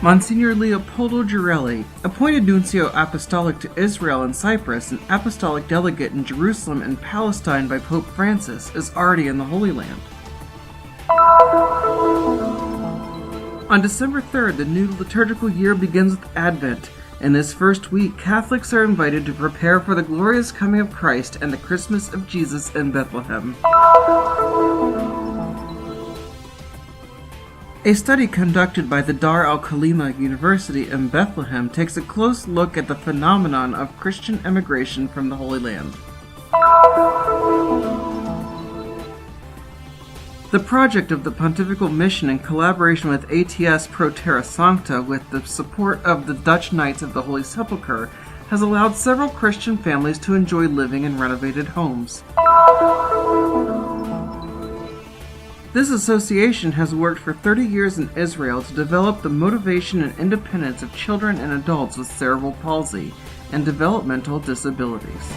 Monsignor Leopoldo Girelli, appointed Nuncio Apostolic to Israel and Cyprus and Apostolic Delegate in Jerusalem and Palestine by Pope Francis, is already in the Holy Land. On December 3rd, the new liturgical year begins with Advent. In this first week, Catholics are invited to prepare for the glorious coming of Christ and the Christmas of Jesus in Bethlehem. A study conducted by the Dar al-Khalima University in Bethlehem takes a close look at the phenomenon of Christian emigration from the Holy Land. The project of the Pontifical Mission in collaboration with ATS Pro Terra Sancta with the support of the Dutch Knights of the Holy Sepulchre has allowed several Christian families to enjoy living in renovated homes. This association has worked for 30 years in Israel to develop the motivation and independence of children and adults with cerebral palsy and developmental disabilities.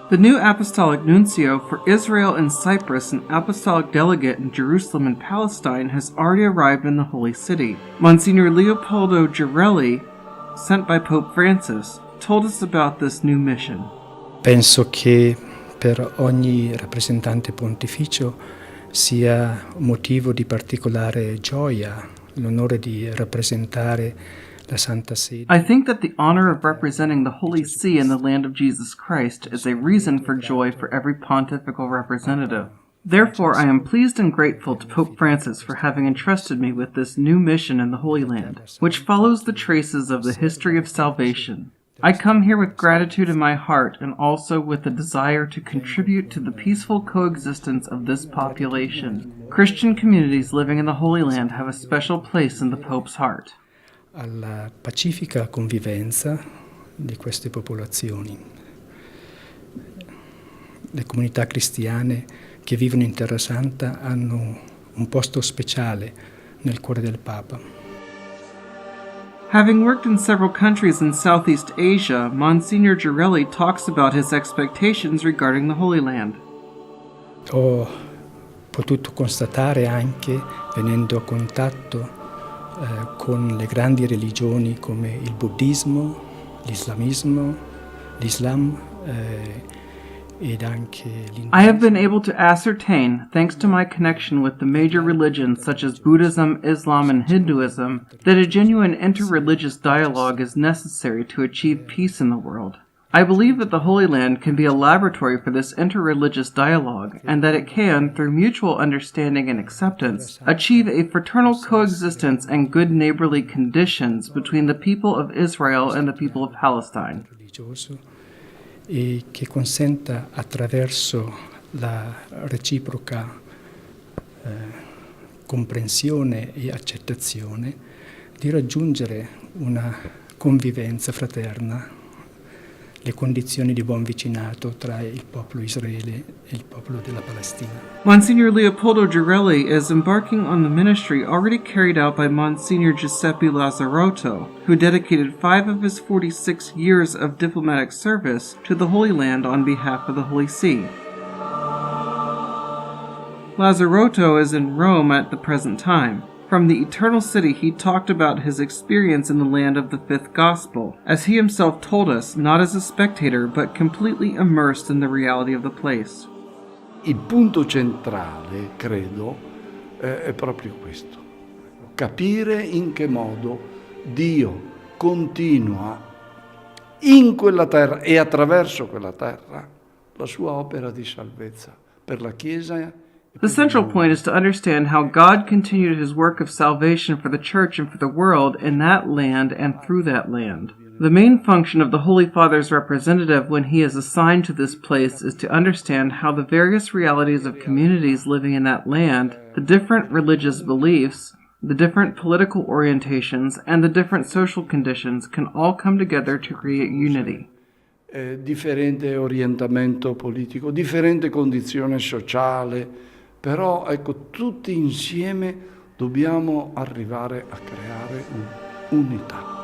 The new Apostolic Nuncio for Israel and Cyprus and Apostolic Delegate in Jerusalem and Palestine has already arrived in the Holy City. Monsignor Leopoldo Girelli, sent by Pope Francis, told us about this new mission. Penso che per ogni rappresentante pontificio sia motivo di particolare gioia l'onore di rappresentare la Santa Sede. I think that the honor of representing the Holy See in the land of Jesus Christ is a reason for joy for every pontifical representative. Therefore, I am pleased and grateful to Pope Francis for having entrusted me with this new mission in the Holy Land, which follows the traces of the history of salvation. I come here with gratitude in my heart and also with the desire to contribute to the peaceful coexistence of this population. Christian communities living in the Holy Land have a special place in the Pope's heart. Alla pacifica convivenza di queste popolazioni. Le comunità cristiane che vivono in Terra Santa hanno un posto speciale nel cuore del Papa. Having worked in several countries in Southeast Asia, Monsignor Girelli talks about his expectations regarding the Holy Land. Ho potuto constatare anche, venendo a contatto con le grandi religioni come il buddismo, l'islamismo, l'Islam ed anche l'Induismo. I have been able to ascertain, thanks to my connection with the major religions such as Buddhism, Islam, and Hinduism, that a genuine interreligious dialogue is necessary to achieve peace in the world. I believe that the Holy Land can be a laboratory for this interreligious dialogue, and that it can, through mutual understanding and acceptance, achieve a fraternal coexistence and good neighborly conditions between the people of Israel and the people of Palestine. E che consenta attraverso la reciproca comprensione e accettazione di raggiungere una convivenza fraterna, le condizioni di buon vicinato tra il popolo Israele e il popolo della Palestina. Monsignor Leopoldo Girelli is embarking on the ministry already carried out by Monsignor Giuseppe Lazzarotto, who dedicated 5 of his 46 years of diplomatic service to the Holy Land on behalf of the Holy See. Lazzarotto is in Rome at the present time. From the Eternal City, he talked about his experience in the land of the Fifth Gospel, as he himself told us, not as a spectator, but completely immersed in the reality of the place. Il punto centrale, credo, è proprio questo. Capire in che modo Dio continua in quella terra e attraverso quella terra la sua opera di salvezza per la Chiesa. The central point is to understand how God continued his work of salvation for the Church and for the world in that land and through that land. The main function of the Holy Father's representative when he is assigned to this place is to understand how the various realities of communities living in that land, the different religious beliefs, the different political orientations, and the different social conditions can all come together to create unity. Differente orientamento politico, differente condizione sociale, però ecco tutti insieme Dobbiamo arrivare a creare un'unità.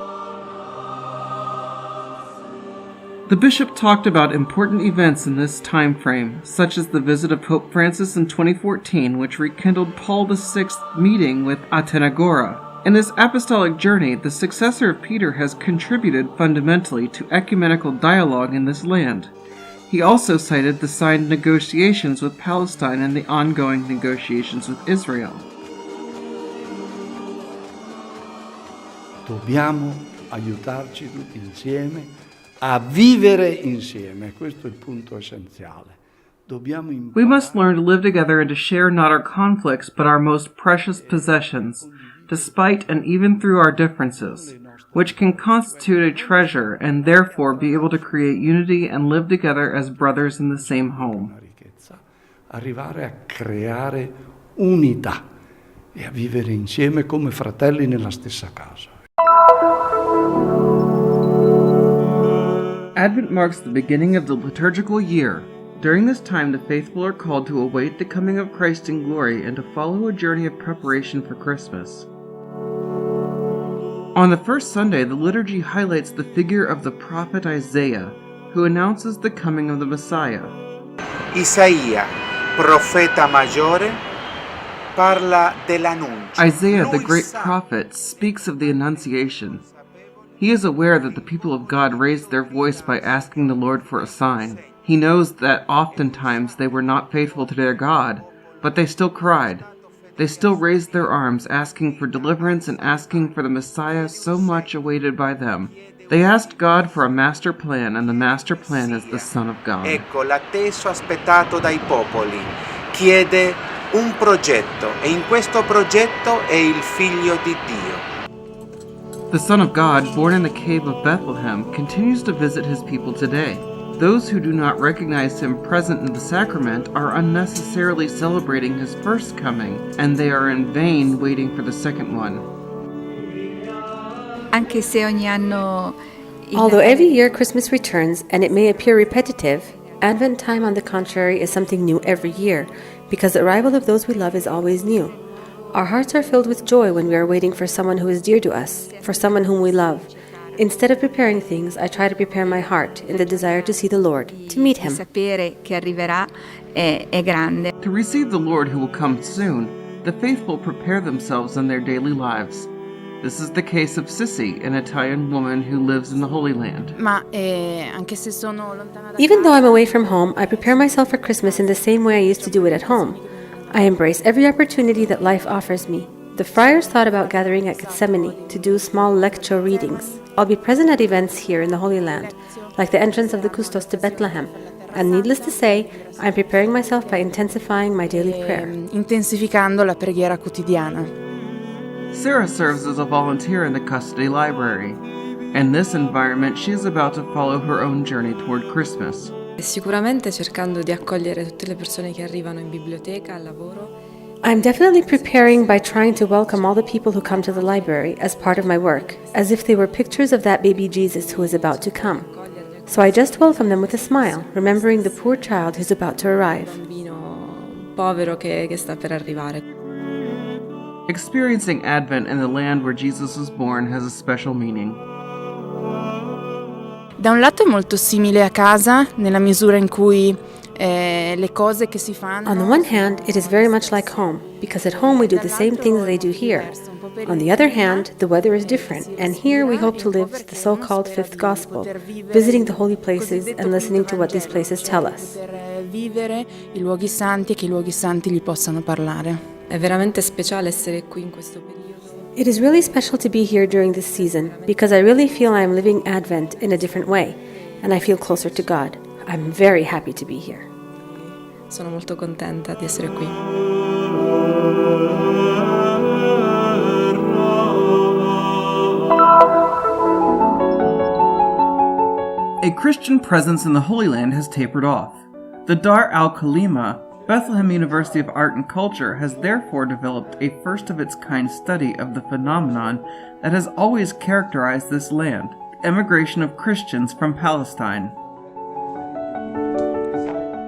The bishop talked about important events in this time frame, such as the visit of Pope Francis in 2014, which rekindled Paul VI's meeting with Atenagora. In this apostolic journey, the successor of Peter has contributed fundamentally to ecumenical dialogue in this land. He also cited the signed negotiations with Palestine and the ongoing negotiations with Israel. Dobbiamo aiutarci tutti insieme a vivere insieme, questo è il punto essenziale. We must learn to live together and to share not our conflicts but our most precious possessions, despite and even through our differences, which can constitute a treasure and therefore be able to create unity and live together as brothers in the same home. Arrivare a creare unità e a vivere insieme come fratelli nella stessa casa. Advent marks the beginning of the liturgical year. During this time, the faithful are called to await the coming of Christ in glory and to follow a journey of preparation for Christmas. On the first Sunday, the liturgy highlights the figure of the prophet Isaiah, who announces the coming of the Messiah. Isaia, profeta maggiore, parla dell'annuncio. Isaiah, the great prophet, speaks of the Annunciation. He is aware that the people of God raised their voice by asking the Lord for a sign. He knows that oftentimes they were not faithful to their God, but they still cried. They still raised their arms, asking for deliverance and asking for the Messiah so much awaited by them. They asked God for a master plan, and the master plan is the Son of God. Ecco l'atteso aspettato dai popoli. Chiede un progetto, e in questo progetto è il Figlio di Dio. The Son of God, born in the cave of Bethlehem, continues to visit his people today. Those who do not recognize him present in the sacrament are unnecessarily celebrating his first coming, and they are in vain waiting for the second one. Although every year Christmas returns and it may appear repetitive, Advent time, on the contrary, is something new every year, because the arrival of those we love is always new. Our hearts are filled with joy when we are waiting for someone who is dear to us, for someone whom we love. Instead of preparing things, I try to prepare my heart in the desire to see the Lord, to meet Him. To receive the Lord who will come soon, the faithful prepare themselves in their daily lives. This is the case of Sissy, an Italian woman who lives in the Holy Land. Even though I'm away from home, I prepare myself for Christmas in the same way I used to do it at home. I embrace every opportunity that life offers me. The friars thought about gathering at Gethsemane to do small lecture readings. I'll be present at events here in the Holy Land, like the entrance of the Custos to Bethlehem. And needless to say, I'm preparing myself by intensifying my daily prayer. Intensificando la preghiera quotidiana. Sarah serves as a volunteer in the custody library. In this environment, she is about to follow her own journey toward Christmas. Sicuramente cercando di accogliere tutte le persone che arrivano in biblioteca, al lavoro. I'm definitely preparing by trying to welcome all the people who come to the library as part of my work, as if they were pictures of that baby Jesus who is about to come. So I just welcome them with a smile, remembering the poor child who's about to arrive. Bambino povero che sta per arrivare. Experiencing Advent in the land where Jesus was born has a special meaning. Da un lato è molto simile a casa, nella misura in cui le cose che si fanno. On the one hand, it is very much like home, because at home we do the same things they do here. On the other hand, the weather is different, and here we hope to live the so-called fifth gospel, visiting the holy places and listening to what these places tell us. Per vivere i luoghi santi e che i luoghi santi gli possano parlare. È veramente speciale essere qui in questo periodo. It is really special to be here during this season, because I really feel I am living Advent in a different way, and I feel closer to God. I'm very happy to be here. Sono molto contenta di essere qui. A Christian presence in the Holy Land has tapered off. The Dar al-Khalima, Bethlehem University of Art and Culture, has therefore developed a first-of-its-kind study of the phenomenon that has always characterized this land, the emigration of Christians from Palestine.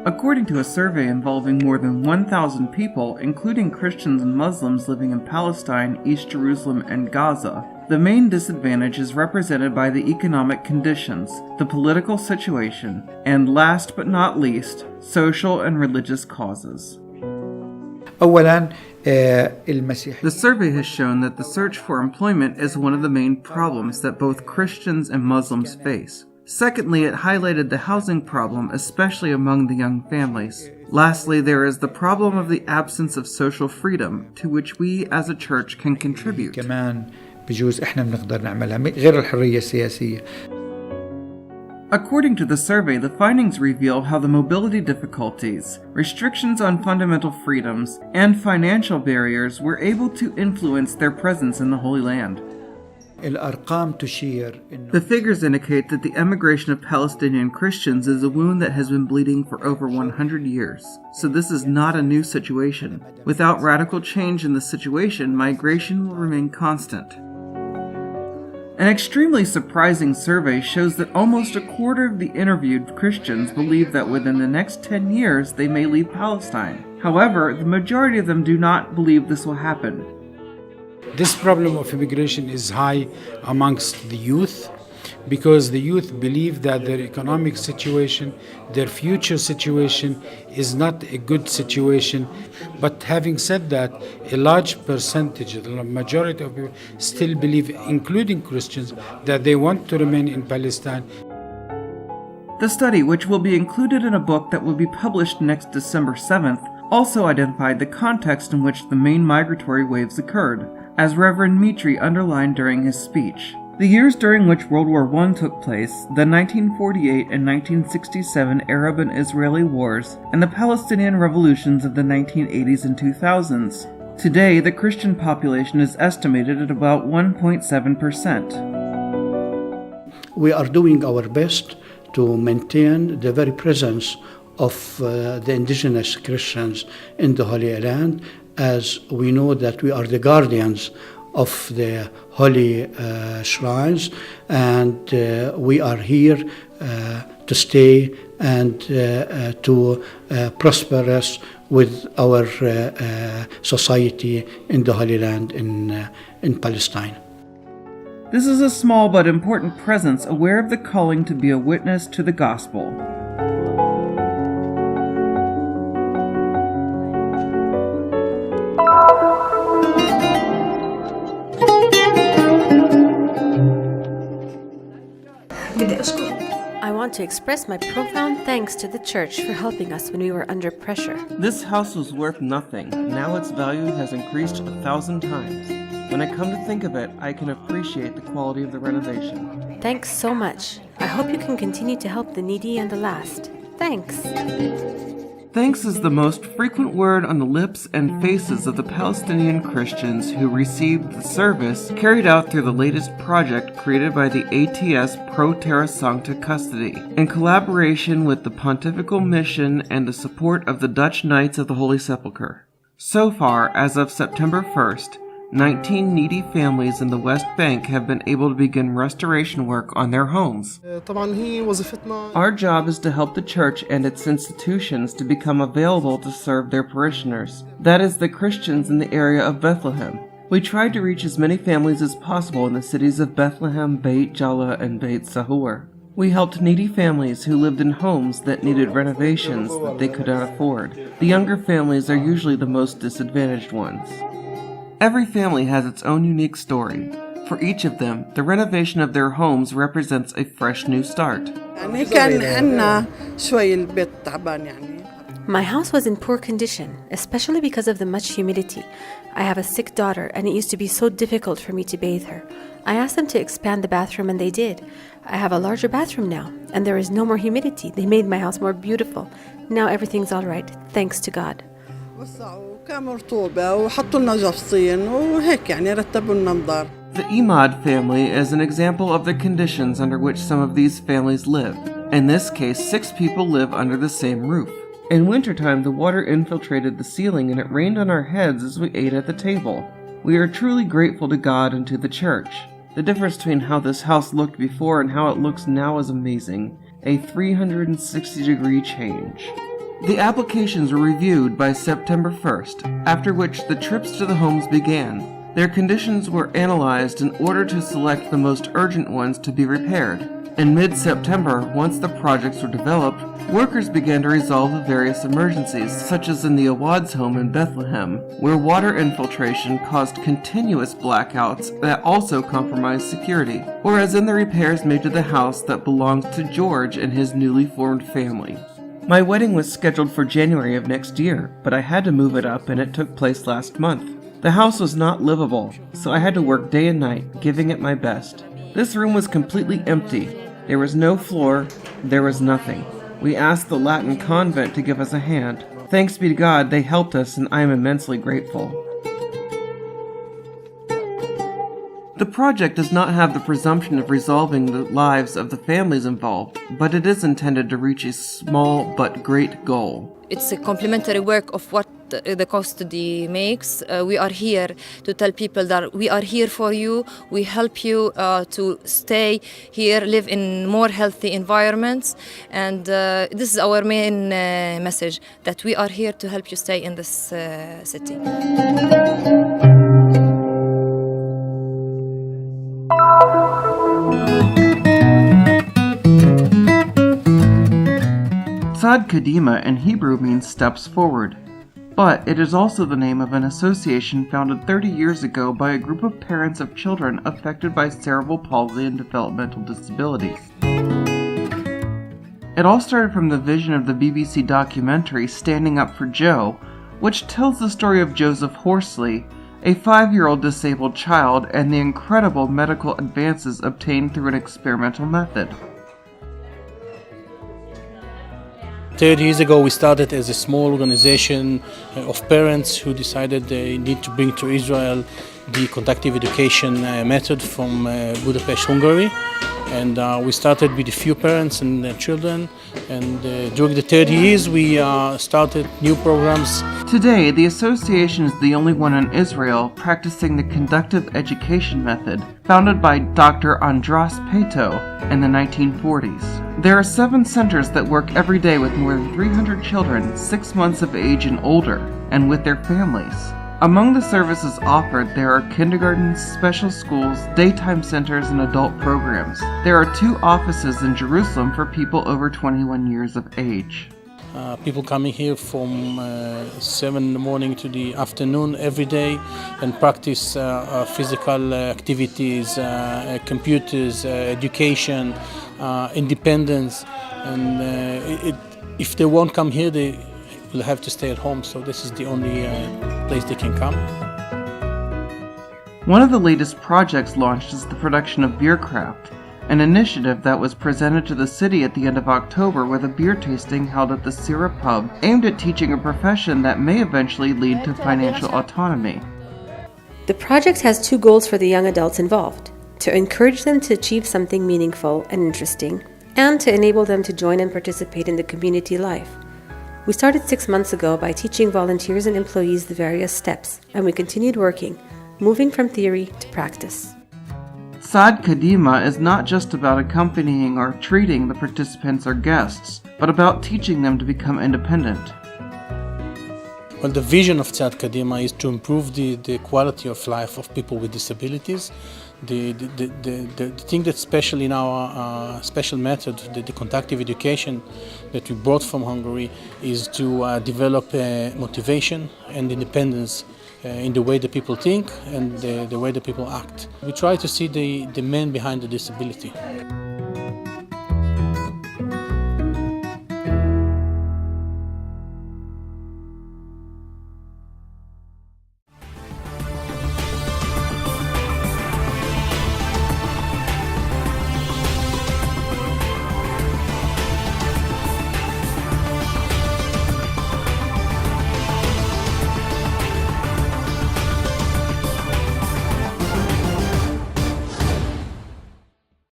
According to a survey involving more than 1,000 people, including Christians and Muslims living in Palestine, East Jerusalem, and Gaza, the main disadvantage is represented by the economic conditions, the political situation, and last but not least, social and religious causes. The survey has shown that the search for employment is one of the main problems that both Christians and Muslims face. Secondly, it highlighted the housing problem, especially among the young families. Lastly, there is the problem of the absence of social freedom, to which we as a church can contribute. According to the survey, the findings reveal how the mobility difficulties, restrictions on fundamental freedoms, and financial barriers were able to influence their presence in the Holy Land. The figures indicate that the emigration of Palestinian Christians is a wound that has been bleeding for over 100 years, so this is not a new situation. Without radical change in the situation, migration will remain constant. An extremely surprising survey shows that almost a quarter of the interviewed Christians believe that within the next 10 years they may leave Palestine. However, the majority of them do not believe this will happen. This problem of immigration is high amongst the youth because the youth believe that their economic situation, their future situation is not a good situation. But having said that, a large percentage, the majority of people still believe, including Christians, that they want to remain in Palestine. The study, which will be included in a book that will be published next December 7th, also identified the context in which the main migratory waves occurred, as Reverend Mitri underlined during his speech. The years during which World War I took place, the 1948 and 1967 Arab and Israeli wars, and the Palestinian revolutions of the 1980s and 2000s. Today, the Christian population is estimated at about 1.7%. We are doing our best to maintain the very presence of the indigenous Christians in the Holy Land, as we know that we are the guardians of the holy shrines, and we are here to stay and to prosper us with our society in the Holy Land in Palestine. This is a small but important presence aware of the calling to be a witness to the gospel. I want to express my profound thanks to the church for helping us when we were under pressure. This house was worth nothing. Now its value has increased 1,000 times. When I come to think of it, I can appreciate the quality of the renovation. Thanks so much. I hope you can continue to help the needy and the last. Thanks. Thanks is the most frequent word on the lips and faces of the Palestinian Christians who received the service carried out through the latest project created by the ATS Pro Terra Sancta Custody, in collaboration with the Pontifical Mission and the support of the Dutch Knights of the Holy Sepulchre. So far, as of September 1st, 19 needy families in the West Bank have been able to begin restoration work on their homes. Our job is to help the church and its institutions to become available to serve their parishioners, that is, the Christians in the area of Bethlehem. We tried to reach as many families as possible in the cities of Bethlehem, Beit Jala, and Beit Sahur. We helped needy families who lived in homes that needed renovations that they could not afford. The younger families are usually the most disadvantaged ones. Every family has its own unique story. For each of them, the renovation of their homes represents a fresh new start. My house was in poor condition, especially because of the much humidity. I have a sick daughter, and it used to be so difficult for me to bathe her. I asked them to expand the bathroom, and they did. I have a larger bathroom now, and there is no more humidity. They made my house more beautiful. Now everything's all right, thanks to God. The Imad family is an example of the conditions under which some of these families live. In this case, 6 people live under the same roof. In wintertime, the water infiltrated the ceiling and it rained on our heads as we ate at the table. We are truly grateful to God and to the church. The difference between how this house looked before and how it looks now is amazing. A 360-degree change. The applications were reviewed by September 1st, after which the trips to the homes began. Their conditions were analyzed in order to select the most urgent ones to be repaired. In mid-September, once the projects were developed, workers began to resolve the various emergencies, such as in the Awad's home in Bethlehem, where water infiltration caused continuous blackouts that also compromised security, or as in the repairs made to the house that belonged to George and his newly formed family. My wedding was scheduled for January of next year, but I had to move it up and it took place last month. The house was not livable, so I had to work day and night, giving it my best. This room was completely empty. There was no floor, there was nothing. We asked the Latin convent to give us a hand. Thanks be to God, they helped us, and I am immensely grateful. The project does not have the presumption of resolving the lives of the families involved, but it is intended to reach a small but great goal. It's a complementary work of what the custody makes. We are here to tell people that we are here for you. We help you to stay here, live in more healthy environments. And this is our main message, that we are here to help you stay in this city. Tzad Kadima in Hebrew means steps forward, but it is also the name of an association founded 30 years ago by a group of parents of children affected by cerebral palsy and developmental disabilities. It all started from the vision of the BBC documentary Standing Up for Joe, which tells the story of Joseph Horsley, a 5-year-old disabled child, and the incredible medical advances obtained through an experimental method. 30 years ago we started as a small organization of parents who decided they need to bring to Israel the conductive education method from Budapest, Hungary. And we started with a few parents and children, and during the 30 years we started new programs. Today, the association is the only one in Israel practicing the conductive education method, founded by Dr. Andras Peto in the 1940s. There are 7 centers that work every day with more than 300 children 6 months of age and older, and with their families. Among the services offered, there are kindergartens, special schools, daytime centers, and adult programs. There are 2 offices in Jerusalem for people over 21 years of age. People coming here from 7 in the morning to the afternoon every day and practice physical activities, computers, education, independence. And if they won't come here, they will have to stay at home, so this is the only place they can come. One of the latest projects launched is the production of beer craft, an initiative that was presented to the city at the end of October with a beer tasting held at the Sira Pub, aimed at teaching a profession that may eventually lead to financial autonomy. The project has 2 goals for the young adults involved: to encourage them to achieve something meaningful and interesting, and to enable them to join and participate in the community life. We started 6 months ago by teaching volunteers and employees the various steps, and we continued working, moving from theory to practice. Tzad Kadima is not just about accompanying or treating the participants or guests, but about teaching them to become independent. Well, the vision of Tzad Kadima is to improve the quality of life of people with disabilities. The thing that's special in our special method, the conductive education that we brought from Hungary, is to develop motivation and independence in the way that people think and the way that people act. We try to see the man behind the disability.